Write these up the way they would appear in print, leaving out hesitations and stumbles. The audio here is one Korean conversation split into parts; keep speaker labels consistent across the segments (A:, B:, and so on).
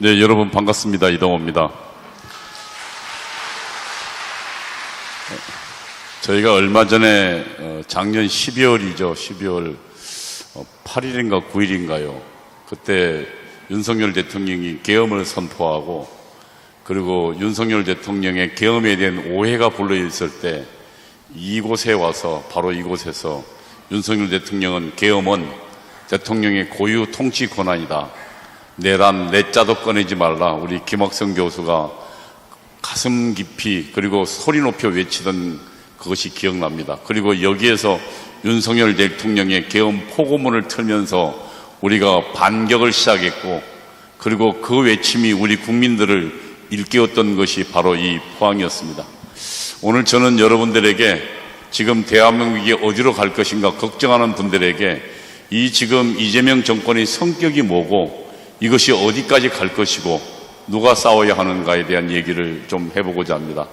A: 네, 여러분 반갑습니다. 이동호입니다. 저희가 얼마 전에 작년 12월이죠. 12월 8일인가 9일인가요. 그때 윤석열 대통령이 계엄을 선포하고, 그리고 윤석열 대통령의 계엄에 대한 오해가 불러있을 때 이곳에 와서, 바로 이곳에서 윤석열 대통령은 계엄은 대통령의 고유 통치 권한이다, 내란 내자도 꺼내지 말라, 우리 김학성 교수가 가슴 깊이 그리고 소리 높여 외치던 그것이 기억납니다. 그리고 여기에서 윤석열 대통령의 계엄 포고문을 틀면서 우리가 반격을 시작했고, 그리고 그 외침이 우리 국민들을 일깨웠던 것이 바로 이 포항이었습니다. 오늘 저는 여러분들에게 지금 대한민국이 어디로 갈 것인가 걱정하는 분들에게 이 지금 이재명 정권의 성격이 뭐고, 이것이 어디까지 갈 것이고, 누가 싸워야 하는가에 대한 얘기를 좀 해보고자 합니다.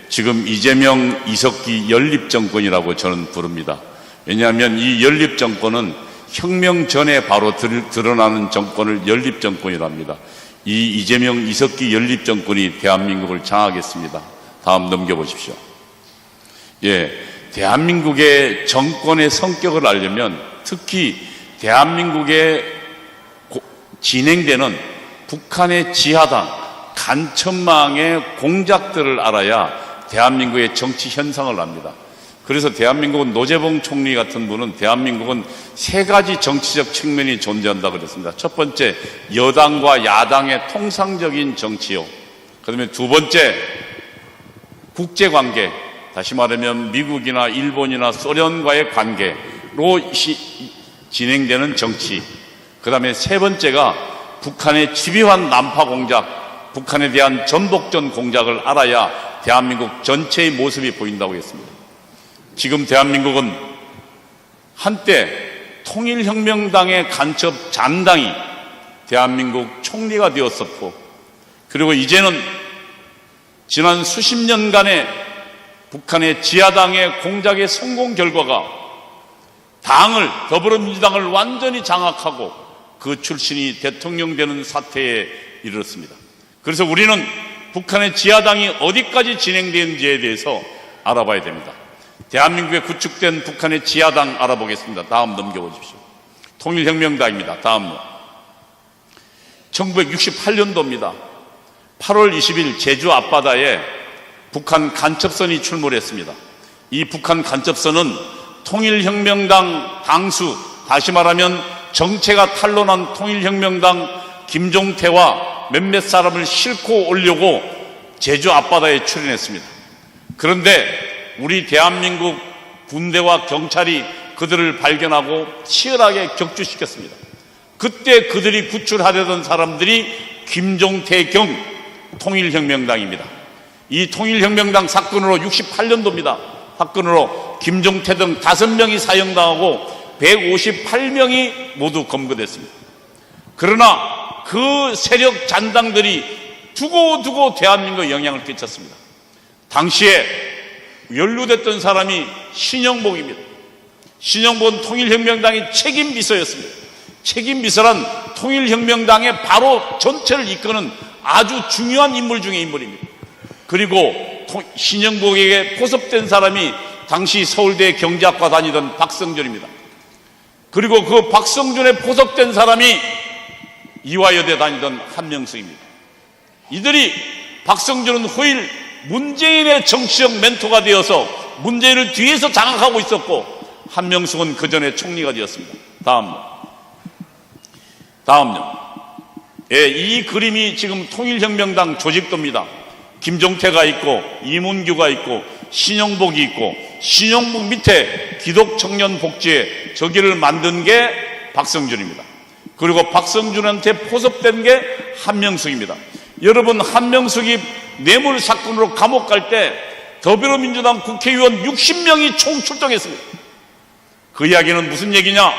A: 지금 이재명, 이석기 연립정권이라고 저는 부릅니다. 왜냐하면 이 연립정권은 혁명 전에 바로 드러나는 정권을 연립정권이랍니다. 이 이재명, 이석기 연립정권이 대한민국을 장악했습니다. 다음 넘겨보십시오. 대한민국의 정권의 성격을 알려면 특히 대한민국에 진행되는 북한의 지하당, 간첩망의 공작들을 알아야 대한민국의 정치 현상을 압니다. 그래서 대한민국은 노재봉 총리 같은 분은 대한민국은 세 가지 정치적 측면이 존재한다 그랬습니다. 첫 번째, 여당과 야당의 통상적인 정치요. 그 다음에 두 번째, 국제관계, 다시 말하면 미국이나 일본이나 소련과의 관계로 진행되는 정치. 그 다음에 세 번째가 북한의 집요한 난파 공작, 북한에 대한 전복전 공작을 알아야 대한민국 전체의 모습이 보인다고 했습니다. 지금 대한민국은 한때 통일혁명당의 간첩 잔당이 대한민국 총리가 되었었고, 그리고 이제는 지난 수십 년간의 북한의 지하당의 공작의 성공 결과가 당을, 더불어민주당을 완전히 장악하고 그 출신이 대통령 되는 사태에 이르렀습니다. 그래서 우리는 북한의 지하당이 어디까지 진행되는지에 대해서 알아봐야 됩니다. 대한민국에 구축된 북한의 지하당 알아보겠습니다. 다음 넘겨보십시오. 통일혁명당입니다. 다음요. 1968년도입니다. 8월 20일 제주 앞바다에 북한 간첩선이 출몰했습니다. 이 북한 간첩선은 통일혁명당 당수, 다시 말하면 정체가 탄로난 통일혁명당 김종태와 몇몇 사람을 싣고 오려고 제주 앞바다에 출현했습니다. 그런데 우리 대한민국 군대와 경찰이 그들을 발견하고 치열하게 격추시켰습니다. 그때 그들이 구출하려던 사람들이 김종태경 통일혁명당입니다. 이 통일혁명당 사건으로 68년도입니다. 사건으로 김종태 등 5명이 사형당하고 158명이 모두 검거됐습니다. 그러나 그 세력 잔당들이 두고두고 대한민국에 영향을 끼쳤습니다. 당시에 연루됐던 사람이 신영복입니다. 신영복은 통일혁명당의 책임비서였습니다. 책임비서란 통일혁명당의 바로 전체를 이끄는 아주 중요한 인물 중의 인물입니다. 그리고 신영복에게 포섭된 사람이 당시 서울대 경제학과 다니던 박성준입니다. 그리고 그 박성준에 포섭된 사람이 이화여대 다니던 한명숙입니다. 이들이, 박성준은 후일 문재인의 정치적 멘토가 되어서 문재인을 뒤에서 장악하고 있었고, 한명숙은 그 전에 총리가 되었습니다. 다음요. 이 그림이 지금 통일혁명당 조직도입니다. 김종태가 있고, 이문규가 있고, 신영복이 있고, 신영복 밑에 기독청년복지회, 저기를 만든 게 박성준입니다. 그리고 박성준한테 포섭된 게 한명숙입니다. 여러분, 한명숙이 뇌물 사건으로 감옥 갈 때 더불어민주당 국회의원 60명이 총출동했습니다. 그 이야기는 무슨 얘기냐?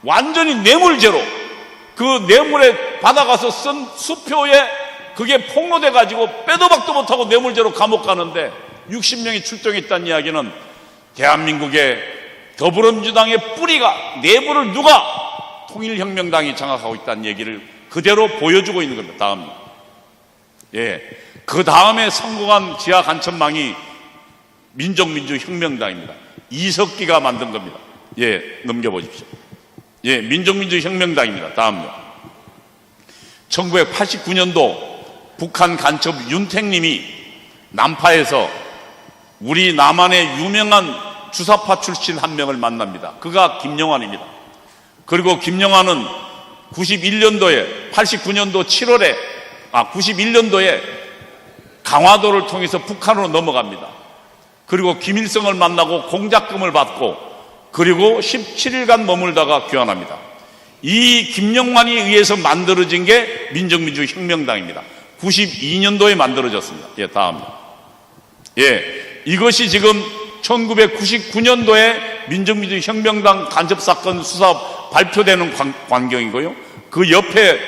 A: 완전히 뇌물죄로, 그 뇌물에 받아가서 쓴 수표에 그게 폭로돼 가지고 빼도 박도 못하고 뇌물죄로 감옥 가는데 60명이 출동했다는 이야기는 대한민국의 더불어민주당의 뿌리가, 내부를 누가 통일혁명당이 장악하고 있다는 얘기를 그대로 보여주고 있는 겁니다. 다음. 예. 그 다음에 성공한 지하 간첩망이 민족민주혁명당입니다. 이석기가 만든 겁니다. 예, 넘겨보십시오. 예, 민족민주혁명당입니다. 다음요. 1989년도 북한 간첩 윤택님이 남파에서 우리 남한의 유명한 주사파 출신 한 명을 만납니다. 그가 김영환입니다. 그리고 김영환은 91년도에 89년도 7월에 91년도에 강화도를 통해서 북한으로 넘어갑니다. 그리고 김일성을 만나고 공작금을 받고 그리고 17일간 머물다가 귀환합니다. 이 김영환에 의해서 만들어진 게 민족민주혁명당입니다. 92년도에 만들어졌습니다. 예, 다음. 예, 이것이 지금 1999년도에 민족민주혁명당 간접사건 수사 발표되는 광경이고요. 그 옆에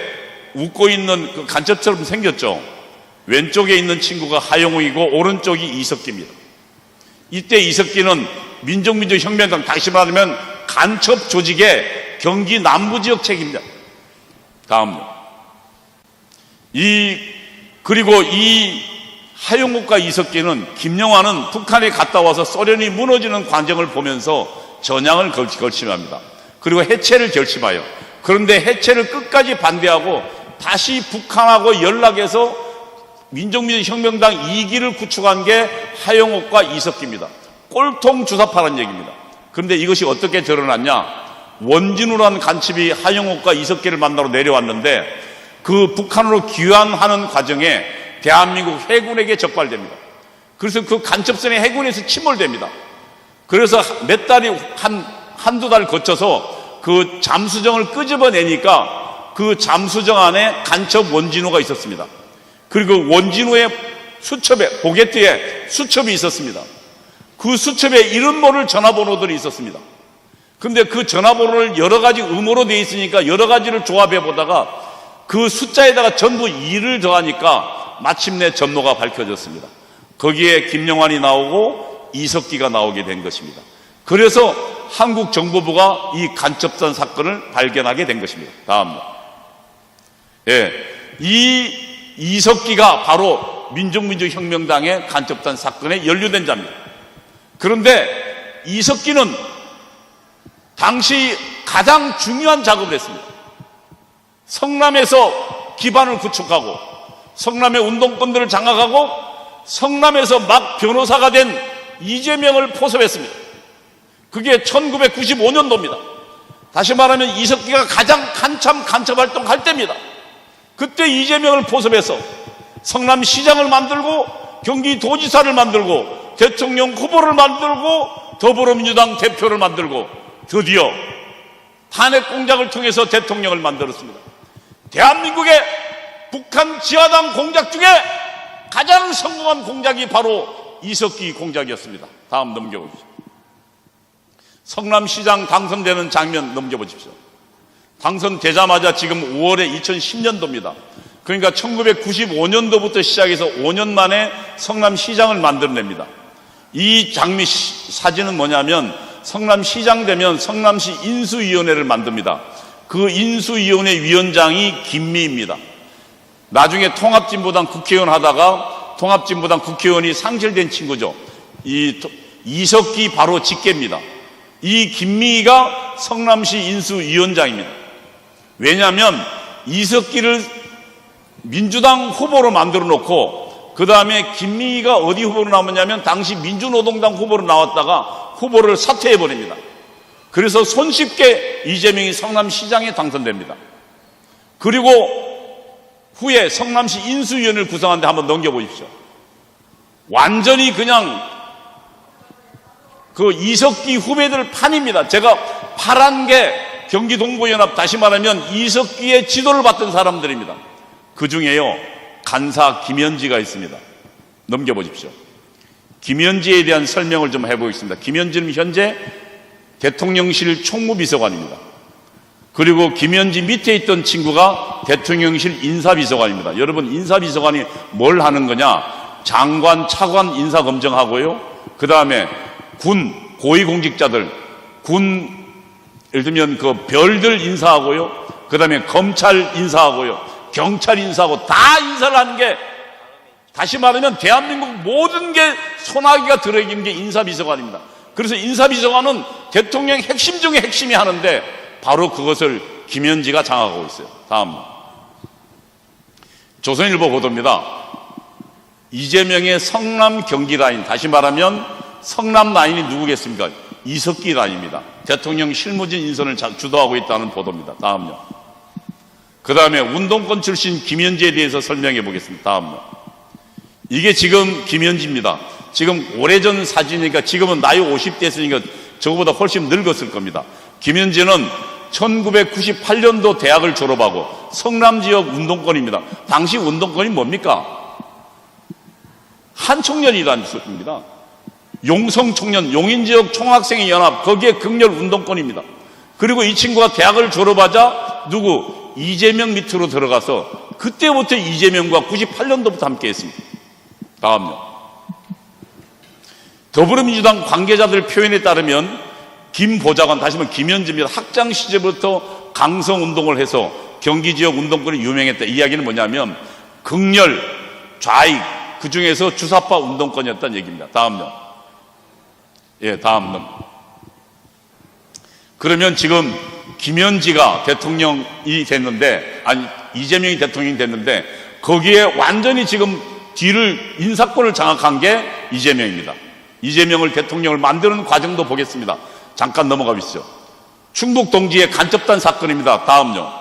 A: 웃고 있는 그 간첩처럼 생겼죠. 왼쪽에 있는 친구가 하영욱이고 오른쪽이 이석기입니다. 이때 이석기는 민족민주혁명당, 다시 말하면 간첩 조직의 경기 남부지역 책임자. 다음요. 그리고 이 하영욱과 이석기는 김영환은 북한에 갔다 와서 소련이 무너지는 과정을 보면서 전향을 결심합니다. 그리고 해체를 결심하여, 그런데 해체를 끝까지 반대하고 다시 북한하고 연락해서 민족민주혁명당 2기를 구축한 게 하영욱과 이석기입니다. 꼴통 주사파라는 얘기입니다. 그런데 이것이 어떻게 드러났냐? 원진우라는 간첩이 하영욱과 이석기를 만나러 내려왔는데 그 북한으로 귀환하는 과정에 대한민국 해군에게 적발됩니다. 그래서 그 간첩선이 해군에서 침몰됩니다. 그래서 몇 달이 한두 달 거쳐서 그 잠수정을 끄집어내니까 그 잠수정 안에 간첩 원진우가 있었습니다. 그리고 원진우의 수첩에, 보게트에 수첩이 있었습니다. 그 수첩에 이름 모를 전화번호들이 있었습니다. 근데 그 전화번호를 여러 가지 음호로 되어 있으니까 여러 가지를 조합해 보다가 그 숫자에다가 전부 2를 더하니까 마침내 전모가 밝혀졌습니다. 거기에 김영환이 나오고 이석기가 나오게 된 것입니다. 그래서 한국 정보부가 이 간첩단 사건을 발견하게 된 것입니다. 다음. 예. 이 이석기가 바로 민족민주혁명당의 간첩단 사건에 연루된 자입니다. 그런데 이석기는 당시 가장 중요한 작업을 했습니다. 성남에서 기반을 구축하고 성남의 운동권들을 장악하고 성남에서 막 변호사가 된 이재명을 포섭했습니다. 그게 1995년도입니다. 다시 말하면 이석기가 가장 한참 간첩활동할 때입니다. 그때 이재명을 포섭해서 성남시장을 만들고 경기도지사를 만들고 대통령 후보를 만들고 더불어민주당 대표를 만들고 드디어 탄핵 공작을 통해서 대통령을 만들었습니다. 대한민국의 북한 지하당 공작 중에 가장 성공한 공작이 바로 이석기 공작이었습니다. 다음 넘겨보십시오. 성남시장 당선되는 장면 넘겨보십시오. 당선되자마자 지금 5월에 2010년도입니다. 그러니까 1995년도부터 시작해서 5년 만에 성남시장을 만들어냅니다. 이 장미 사진은 뭐냐면 성남시장 되면 성남시 인수위원회를 만듭니다. 그 인수위원회 위원장이 김미입니다. 나중에 통합진보당 국회의원 하다가 통합진보당 국회의원이 상실된 친구죠. 이석기 바로 직계입니다. 이 김미가 성남시 인수위원장입니다. 왜냐하면 이석기를 민주당 후보로 만들어 놓고 그 다음에 김미희가 어디 후보로 나왔냐면 당시 민주노동당 후보로 나왔다가 후보를 사퇴해버립니다. 그래서 손쉽게 이재명이 성남시장에 당선됩니다. 그리고 후에 성남시 인수위원회를 구성하는데 한번 넘겨보십시오. 완전히 그냥 그 이석기 후배들 판입니다. 제가 파란 게 경기동부연합, 다시 말하면 이석기의 지도를 받던 사람들입니다. 그 중에요 간사 김현지가 있습니다. 넘겨보십시오. 김현지에 대한 설명을 좀 해보겠습니다. 김현지는 현재 대통령실 총무비서관입니다. 그리고 김현지 밑에 있던 친구가 대통령실 인사비서관입니다. 여러분, 인사비서관이 뭘 하는 거냐? 장관, 차관 인사검증하고요. 그 다음에 군, 고위공직자들, 군, 예를 들면 그 별들 인사하고요. 그 다음에 검찰 인사하고요, 경찰 인사하고 다 인사를 하는 게, 다시 말하면 대한민국 모든 게 소나기가 들어있는 게 인사비서관입니다. 그래서 인사비서관은 대통령 핵심 중에 핵심이 하는데 바로 그것을 김현지가 장악하고 있어요. 다음 조선일보 보도입니다. 이재명의 성남 경기 라인, 다시 말하면 성남 라인이 누구겠습니까? 이석기 라인입니다. 대통령 실무진 인선을 주도하고 있다는 보도입니다. 다음요. 그 다음에 운동권 출신 김현지에 대해서 설명해 보겠습니다. 다음요. 이게 지금 김현지입니다. 지금 오래전 사진이니까 지금은 나이 50대였으니까 저거보다 훨씬 늙었을 겁니다. 김현지는 1998년도 대학을 졸업하고 성남 지역 운동권입니다. 당시 운동권이 뭡니까? 한총련이라는 뜻입니다. 용성총련, 용인지역 총학생회 연합, 거기에 극렬 운동권입니다. 그리고 이 친구가 대학을 졸업하자 누구? 이재명 밑으로 들어가서 그때부터 이재명과 98년도부터 함께 했습니다. 다음요. 더불어민주당 관계자들 표현에 따르면 김 보좌관, 다시 말하면 김현지입니다. 학창 시절부터 강성운동을 해서 경기지역 운동권이 유명했다. 이 이야기는 뭐냐면 극렬, 좌익, 그 중에서 주사파 운동권이었다는 얘기입니다. 다음요. 예, 다음은. 그러면 지금 김현지가 대통령이 됐는데, 아니, 이재명이 대통령이 됐는데, 거기에 완전히 지금 뒤를, 인사권을 장악한 게 이재명입니다. 이재명을 대통령을 만드는 과정도 보겠습니다. 잠깐 넘어가 보시죠. 충북 동지의 간첩단 사건입니다. 다음요.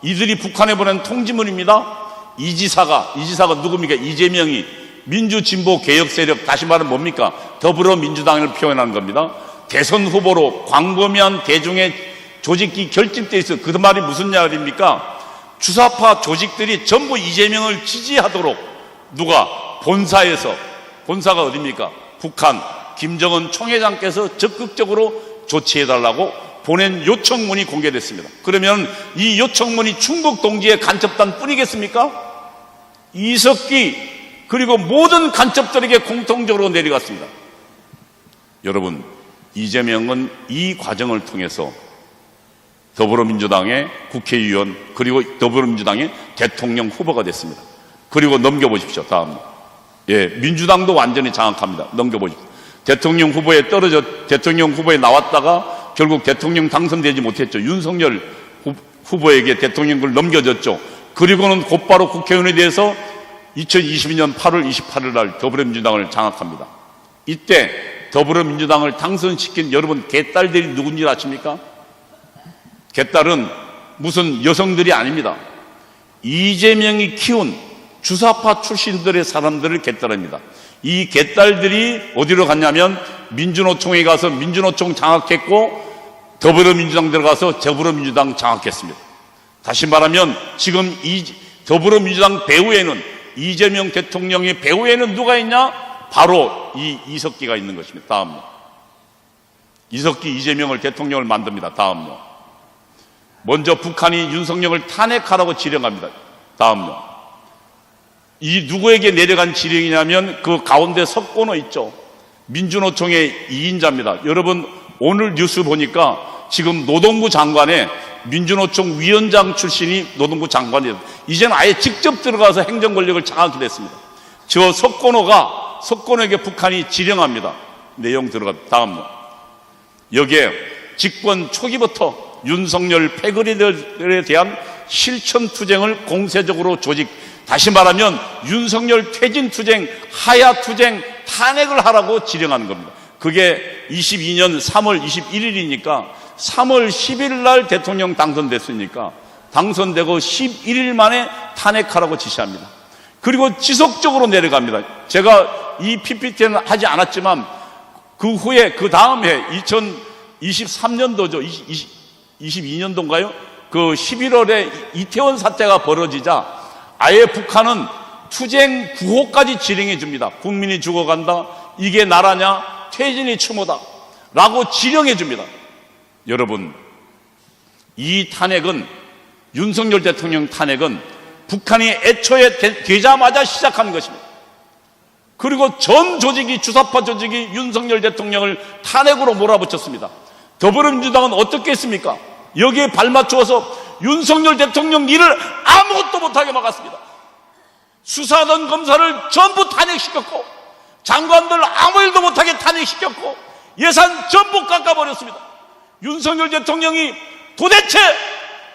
A: 이들이 북한에 보낸 통지문입니다. 이지사가 누굽니까? 이재명이 민주진보 개혁 세력, 다시 말하면 뭡니까? 더불어민주당을 표현한 겁니다. 대선 후보로 광범위한 대중의 조직이 결집되어 있어요. 그 말이 무슨 말입니까? 주사파 조직들이 전부 이재명을 지지하도록 누가 본사가 어디입니까? 북한 김정은 총회장께서 적극적으로 조치해달라고 보낸 요청문이 공개됐습니다. 그러면 이 요청문이 충북 동지의 간첩단 뿐이겠습니까? 이석기 그리고 모든 간첩들에게 공통적으로 내려갔습니다. 여러분, 이재명은 이 과정을 통해서 더불어민주당의 국회의원 그리고 더불어민주당의 대통령 후보가 됐습니다. 그리고 넘겨보십시오. 다음. 예, 민주당도 완전히 장악합니다. 넘겨보십시오. 대통령 후보에 나왔다가 결국 대통령 당선되지 못했죠. 윤석열 후보에게 대통령을 넘겨졌죠. 그리고는 곧바로 국회의원에 대해서 2022년 8월 28일 날 더불어민주당을 장악합니다. 이때 더불어민주당을 당선시킨 여러분 개딸들이 누군지 아십니까? 개딸은 무슨 여성들이 아닙니다. 이재명이 키운 주사파 출신들의 사람들을 개딸입니다. 이 개딸들이 어디로 갔냐면 민주노총에 가서 민주노총 장악했고 더불어민주당 들어가서 더불어민주당 장악했습니다. 다시 말하면 지금 이 더불어민주당 배후에는 이재명 대통령의 배후에는 누가 있냐? 바로 이 이석기가 있는 것입니다. 다음요. 이석기 이재명을 대통령을 만듭니다. 다음요. 먼저 북한이 윤석열을 탄핵하라고 지령합니다. 다음요. 이 누구에게 내려간 지령이냐면 그 가운데 석권호 있죠. 민주노총의 2인자입니다. 여러분 오늘 뉴스 보니까 지금 노동부 장관에 민주노총 위원장 출신이 노동부 장관이에요. 이제는 아예 직접 들어가서 행정 권력을 장악이 됐습니다. 저 석권호에게 북한이 지령합니다. 내용 들어갑니다. 다음. 여기에 집권 초기부터 윤석열 패거리들에 대한 실천투쟁을 공세적으로 조직, 다시 말하면 윤석열 퇴진투쟁, 하야투쟁, 탄핵을 하라고 지령하는 겁니다. 그게 22년 3월 21일이니까 3월 10일 날 대통령 당선됐으니까 당선되고 11일 만에 탄핵하라고 지시합니다. 그리고 지속적으로 내려갑니다. 제가 이 PPT는 하지 않았지만 그 후에 그 다음 해 2023년도죠. 22년도인가요? 그 11월에 이태원 사태가 벌어지자 아예 북한은 투쟁 구호까지 지령해 줍니다. 국민이 죽어간다. 이게 나라냐? 퇴진이 추모다. 라고 지령해 줍니다. 여러분, 이 탄핵은, 윤석열 대통령 탄핵은 북한이 애초에 되자마자 시작한 것입니다. 그리고 전 조직이, 주사파 조직이 윤석열 대통령을 탄핵으로 몰아붙였습니다. 더불어민주당은 어떻게 했습니까? 여기에 발맞추어서
B: 윤석열 대통령 일을 아무것도 못하게 막았습니다. 수사하던 검사를 전부 탄핵시켰고, 장관들 아무 일도 못하게 탄핵시켰고, 예산 전부 깎아버렸습니다. 윤석열 대통령이 도대체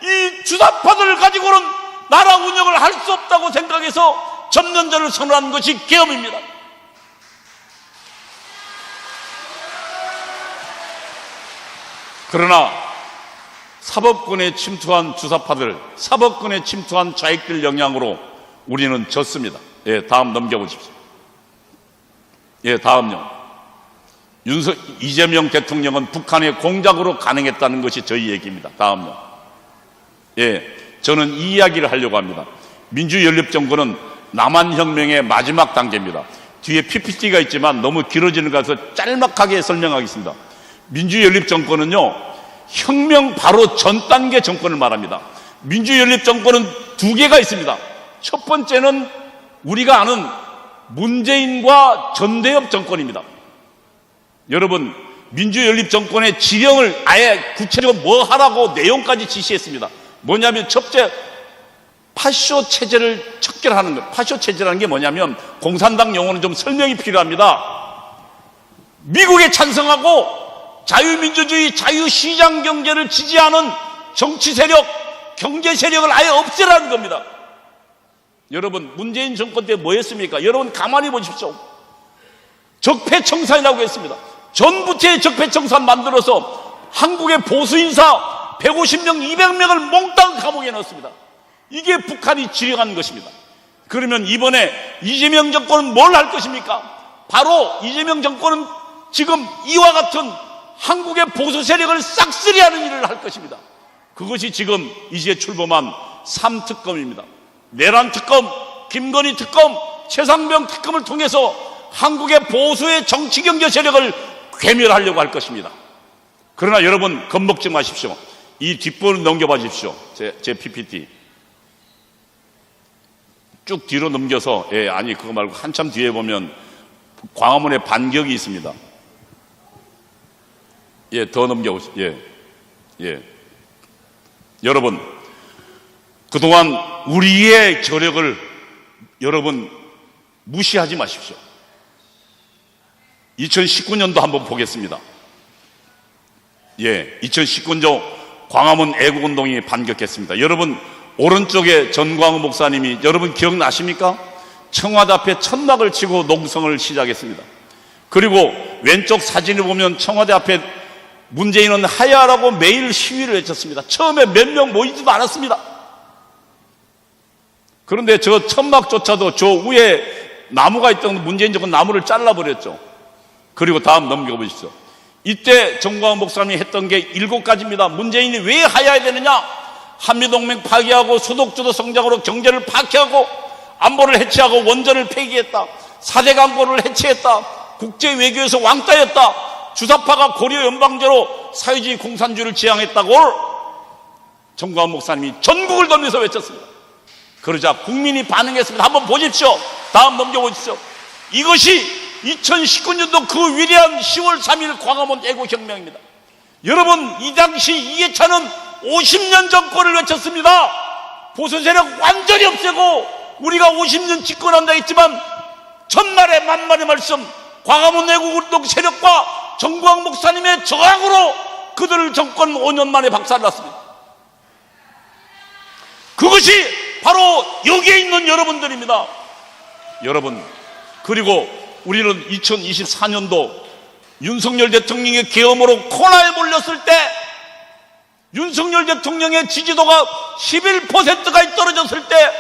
B: 이 주사파들을 가지고는 나라 운영을 할 수 없다고 생각해서 전면전을 선언한 것이 계엄입니다. 그러나 사법권에 침투한 주사파들, 사법권에 침투한 좌익들 영향으로 우리는 졌습니다. 예, 다음 넘겨보십시오. 예, 다음요. 이재명 대통령은 북한의 공작으로 가능했다는 것이 저희 얘기입니다. 다음요. 예, 저는 이 이야기를 하려고 합니다. 민주연립정권은 남한혁명의 마지막 단계입니다. 뒤에 PPT가 있지만 너무 길어지는 것 같아서 짤막하게 설명하겠습니다. 민주연립정권은요, 혁명 바로 전 단계 정권을 말합니다. 민주연립정권은 두 개가 있습니다. 첫 번째는 우리가 아는 문재인과 전대협 정권입니다. 여러분, 민주연립정권의 지령을 아예 구체적으로 뭐 하라고 내용까지 지시했습니다. 뭐냐면 첫째, 파쇼 체제를 척결하는 것. 파쇼 체제라는 게 뭐냐면, 공산당 용어는 좀 설명이 필요합니다. 미국에 찬성하고 자유민주주의, 자유시장 경제를 지지하는 정치 세력, 경제 세력을 아예 없애라는 겁니다. 여러분, 문재인 정권 때 뭐 했습니까? 여러분 가만히 보십시오. 적폐청산이라고 했습니다. 전부채 적폐청산 만들어서 한국의 보수인사 150명, 200명을 몽땅 감옥에 넣었습니다. 이게 북한이 지령한 것입니다. 그러면 이번에 이재명 정권은 뭘 할 것입니까? 바로 이재명 정권은 지금 이와 같은 한국의 보수 세력을 싹쓸이하는 일을 할 것입니다. 그것이 지금 이제 출범한 3특검입니다. 내란 특검, 김건희 특검, 최상병 특검을 통해서 한국의 보수의 정치 경제 세력을 괴멸하려고 할 것입니다. 그러나 여러분 겁먹지 마십시오. 이 뒷부분을 넘겨봐 주십시오. 제 PPT 쭉 뒤로 넘겨서, 예, 아니 그거 말고 한참 뒤에 보면 광화문에 반격이 있습니다. 예, 더 넘겨보십시오. 예. 여러분, 그동안 우리의 저력을 여러분 무시하지 마십시오. 2019년도 한번 보겠습니다. 예, 2019년 광화문 애국운동이 반격했습니다. 여러분, 오른쪽에 전광훈 목사님이, 여러분 기억나십니까? 청와대 앞에 천막을 치고 농성을 시작했습니다. 그리고 왼쪽 사진을 보면 청와대 앞에 문재인은 하야라고 매일 시위를 외쳤습니다. 처음에 몇 명 모이지도 않았습니다. 그런데 저 천막조차도 저 위에 나무가 있던 문재인 정권 나무를 잘라버렸죠. 그리고 다음 넘겨보십시오. 이때 정광훈 목사님이 했던 게 7가지입니다. 문재인이 왜 하야해야 되느냐? 한미동맹 파기하고 소독주도 성장으로 경제를 파괴하고 안보를 해체하고 원전을 폐기했다. 4대 강고를 해체했다. 국제외교에서 왕따였다. 주사파가 고려 연방제로 사회주의 공산주의를 지향했다고 정광훈 목사님이 전국을 돌면서 외쳤습니다. 그러자 국민이 반응했습니다. 한번 보십시오. 다음 넘겨보십시오. 이것이 2019년도 그 위대한 10월 3일 광화문 애국혁명입니다. 여러분, 이 당시 이해찬은 50년 정권을 외쳤습니다. 보수세력 완전히 없애고 우리가 50년 집권한다 했지만 천만의 만만의 말씀, 광화문 애국운동 세력과 정광훈 목사님의 저항으로 그들을 정권 5년 만에 박살났습니다. 그것이 바로 여기에 있는 여러분들입니다. 여러분, 그리고 우리는 2024년도 윤석열 대통령의 계엄으로 코로나에 몰렸을 때, 윤석열 대통령의 지지도가 11%까지 떨어졌을 때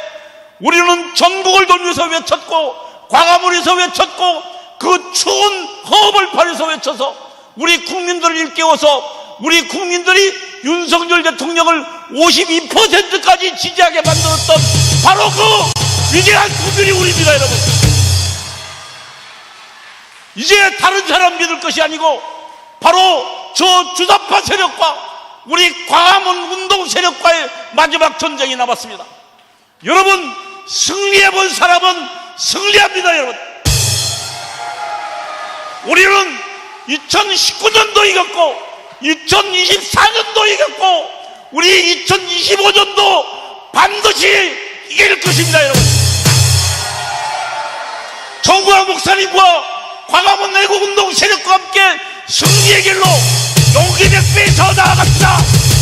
B: 우리는 전국을 돌면서 외쳤고 광화문에서 외쳤고 그 추운 허벌판에서 외쳐서 우리 국민들을 일깨워서 우리 국민들이 윤석열 대통령을 52%까지 지지하게 만들었던 바로 그 위대한 국민이 우리입니다. 여러분, 이제 다른 사람 믿을 것이 아니고 바로 저 주사파 세력과 우리 광화문 운동 세력과의 마지막 전쟁이 남았습니다. 여러분, 승리해본 사람은 승리합니다. 여러분, 우리는 2019년도 이겼고 2024년도 이겼고 우리 2025년도 반드시 이길 것입니다, 여러분. 정구화 목사님과 광화문 애국운동 세력과 함께 승리의 길로 용기 백배에 더 나아갑시다.